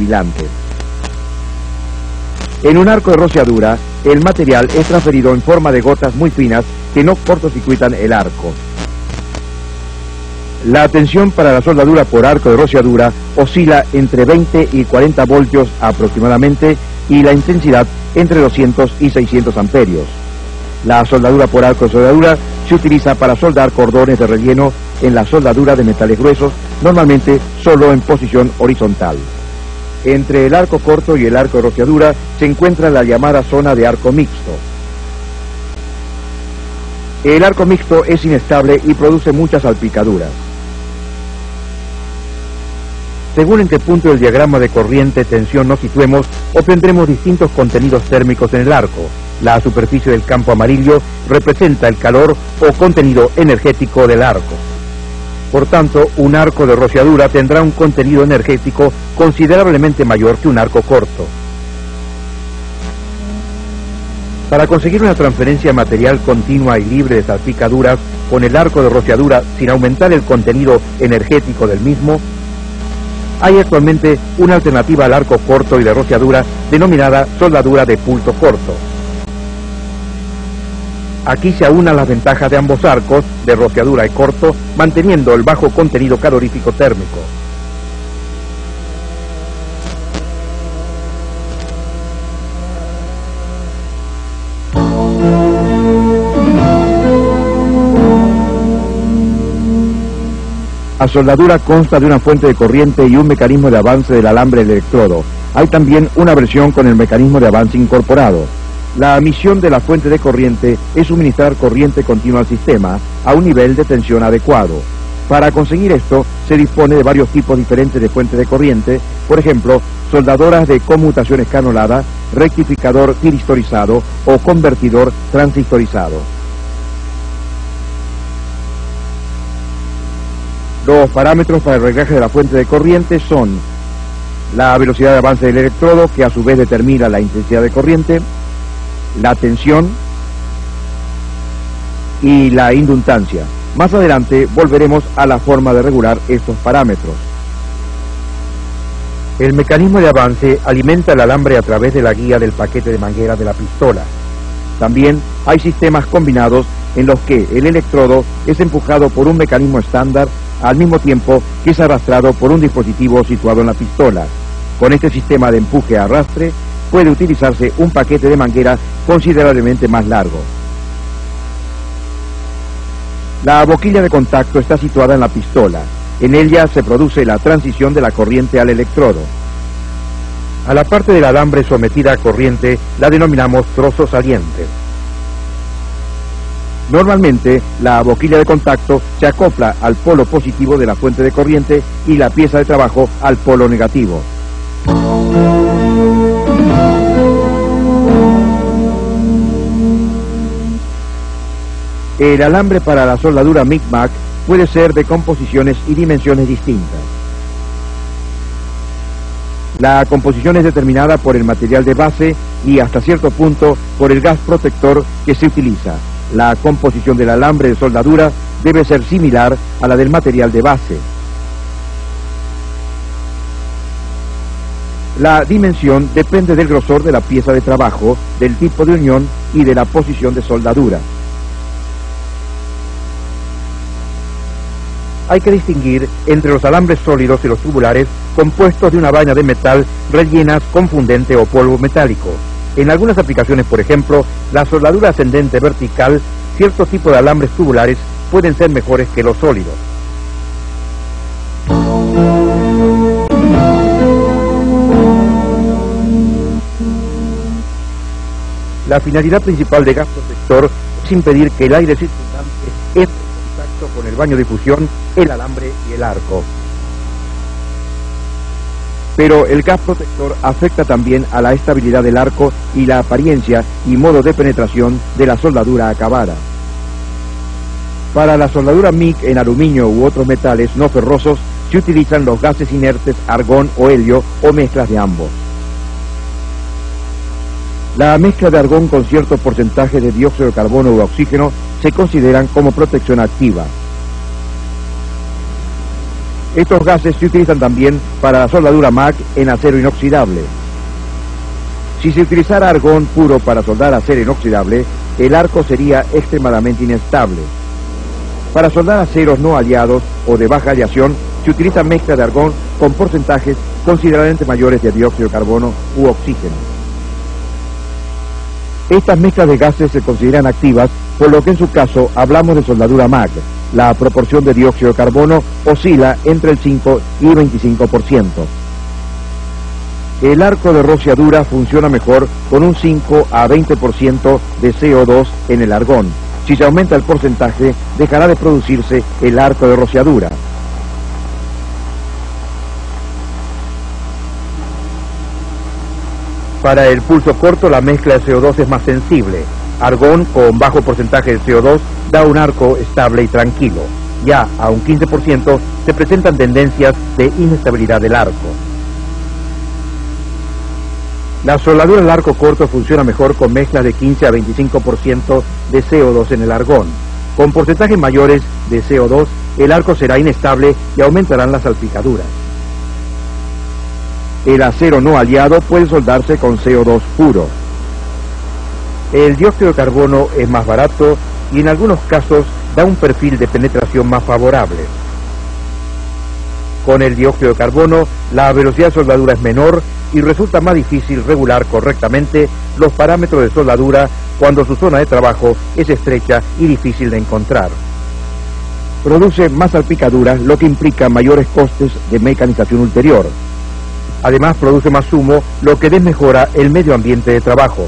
aislantes. En un arco de rociadura, el material es transferido en forma de gotas muy finas que no cortocircuitan el arco. La tensión para la soldadura por arco de rociadura oscila entre 20 y 40 voltios aproximadamente y la intensidad entre 200 y 600 amperios. La soldadura por arco de soldadura se utiliza para soldar cordones de relleno en la soldadura de metales gruesos, normalmente solo en posición horizontal. Entre el arco corto y el arco de rociadura se encuentra la llamada zona de arco mixto. El arco mixto es inestable y produce muchas salpicaduras. Según en qué punto del diagrama de corriente-tensión nos situemos, obtendremos distintos contenidos térmicos en el arco. La superficie del campo amarillo representa el calor o contenido energético del arco. Por tanto, un arco de rociadura tendrá un contenido energético considerablemente mayor que un arco corto. Para conseguir una transferencia material continua y libre de salpicaduras con el arco de rociadura sin aumentar el contenido energético del mismo, hay actualmente una alternativa al arco corto y de rociadura denominada soldadura de pulso corto. Aquí se aunan las ventajas de ambos arcos, de rociadura y corto, manteniendo el bajo contenido calorífico térmico. La soldadura consta de una fuente de corriente y un mecanismo de avance del alambre del electrodo. Hay también una versión con el mecanismo de avance incorporado. La misión de la fuente de corriente es suministrar corriente continua al sistema a un nivel de tensión adecuado. Para conseguir esto, se dispone de varios tipos diferentes de fuentes de corriente, por ejemplo, soldadoras de conmutación escanolada, rectificador tiristorizado o convertidor transistorizado. Los parámetros para el reglaje de la fuente de corriente son la velocidad de avance del electrodo, que a su vez determina la intensidad de corriente, la tensión y la inductancia. Más adelante volveremos a la forma de regular estos parámetros. El mecanismo de avance alimenta el alambre a través de la guía del paquete de manguera de la pistola. También hay sistemas combinados en los que el electrodo es empujado por un mecanismo estándar al mismo tiempo que es arrastrado por un dispositivo situado en la pistola. Con este sistema de empuje-arrastre puede utilizarse un paquete de manguera considerablemente más largo. La boquilla de contacto está situada en la pistola. En ella se produce la transición de la corriente al electrodo. A la parte del alambre sometida a corriente la denominamos trozo saliente. Normalmente, la boquilla de contacto se acopla al polo positivo de la fuente de corriente y la pieza de trabajo al polo negativo. El alambre para la soldadura Mic-Mac puede ser de composiciones y dimensiones distintas. La composición es determinada por el material de base y hasta cierto punto por el gas protector que se utiliza. La composición del alambre de soldadura debe ser similar a la del material de base. La dimensión depende del grosor de la pieza de trabajo, del tipo de unión y de la posición de soldadura. Hay que distinguir entre los alambres sólidos y los tubulares compuestos de una vaina de metal rellenas con fundente o polvo metálico. En algunas aplicaciones, por ejemplo, la soldadura ascendente vertical, ciertos tipos de alambres tubulares pueden ser mejores que los sólidos. La finalidad principal de gas protector es impedir que el aire circundante entre en contacto con el baño de fusión, el alambre y el arco. Pero el gas protector afecta también a la estabilidad del arco y la apariencia y modo de penetración de la soldadura acabada. Para la soldadura MIG en aluminio u otros metales no ferrosos se utilizan los gases inertes argón o helio o mezclas de ambos. La mezcla de argón con cierto porcentaje de dióxido de carbono u oxígeno se consideran como protección activa. Estos gases se utilizan también para la soldadura MAC en acero inoxidable. Si se utilizara argón puro para soldar acero inoxidable, el arco sería extremadamente inestable. Para soldar aceros no aliados o de baja aleación, se utiliza mezcla de argón con porcentajes considerablemente mayores de dióxido de carbono u oxígeno. Estas mezclas de gases se consideran activas, por lo que en su caso hablamos de soldadura MAC. La proporción de dióxido de carbono oscila entre el 5 y 25%. El arco de rociadura funciona mejor con un 5 a 20% de CO2 en el argón. Si se aumenta el porcentaje, dejará de producirse el arco de rociadura. Para el pulso corto, la mezcla de CO2 es más sensible. Argón con bajo porcentaje de CO2 da un arco estable y tranquilo. Ya a un 15% se presentan tendencias de inestabilidad del arco. La soldadura al arco corto funciona mejor con mezclas de 15 a 25% de CO2 en el argón. Con porcentajes mayores de CO2, el arco será inestable y aumentarán las salpicaduras. El acero no aliado puede soldarse con CO2 puro. El dióxido de carbono es más barato y en algunos casos da un perfil de penetración más favorable. Con el dióxido de carbono, la velocidad de soldadura es menor y resulta más difícil regular correctamente los parámetros de soldadura cuando su zona de trabajo es estrecha y difícil de encontrar. Produce más salpicaduras, lo que implica mayores costes de mecanización ulterior. Además, produce más humo, lo que desmejora el medio ambiente de trabajo.